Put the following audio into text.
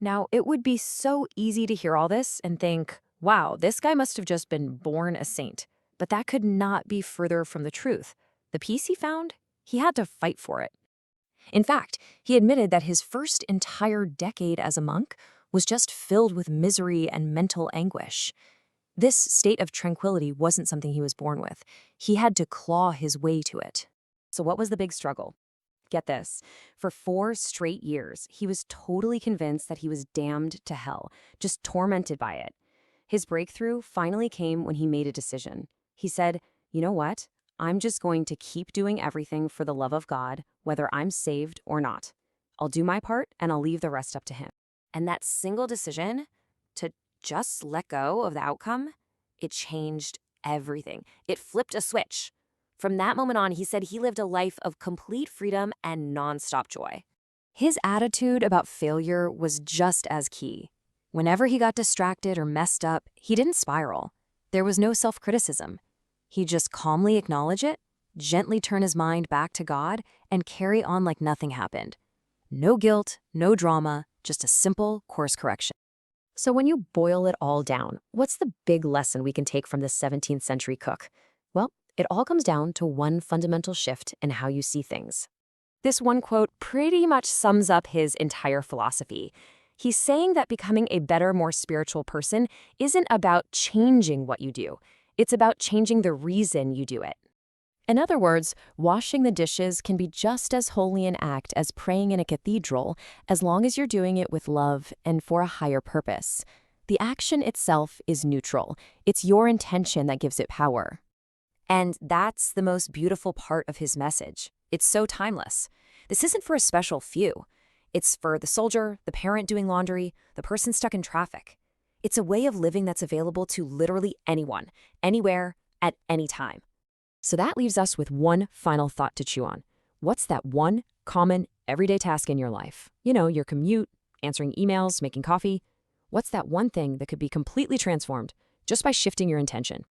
Now, it would be so easy to hear all this and think, wow, this guy must have just been born a saint. But that could not be further from the truth. The peace he found, he had to fight for it. In fact, he admitted that his first entire decade as a monk was just filled with misery and mental anguish. This state of tranquility wasn't something he was born with. He had to claw his way to it. So what was the big struggle? Get this. For 4 straight years, he was totally convinced that he was damned to hell, just tormented by it. His breakthrough finally came when he made a decision. He said, you know what? I'm just going to keep doing everything for the love of God, whether I'm saved or not. I'll do my part and I'll leave the rest up to him. And that single decision to just let go of the outcome, it changed everything. It flipped a switch. From that moment on, he said he lived a life of complete freedom and nonstop joy. His attitude about failure was just as key. Whenever he got distracted or messed up, he didn't spiral. There was no self-criticism. He'd just calmly acknowledge it, gently turn his mind back to God, and carry on like nothing happened. No guilt, no drama, just a simple course correction. So when you boil it all down, what's the big lesson we can take from this 17th century cook? Well, it all comes down to one fundamental shift in how you see things. This one quote pretty much sums up his entire philosophy. He's saying that becoming a better, more spiritual person isn't about changing what you do. It's about changing the reason you do it. In other words, washing the dishes can be just as holy an act as praying in a cathedral, as long as you're doing it with love and for a higher purpose. The action itself is neutral. It's your intention that gives it power. And that's the most beautiful part of his message. It's so timeless. This isn't for a special few. It's for the soldier, the parent doing laundry, the person stuck in traffic. It's a way of living that's available to literally anyone, anywhere, at any time. So that leaves us with one final thought to chew on. What's that one common, everyday task in your life? You know, your commute, answering emails, making coffee. What's that one thing that could be completely transformed just by shifting your intention?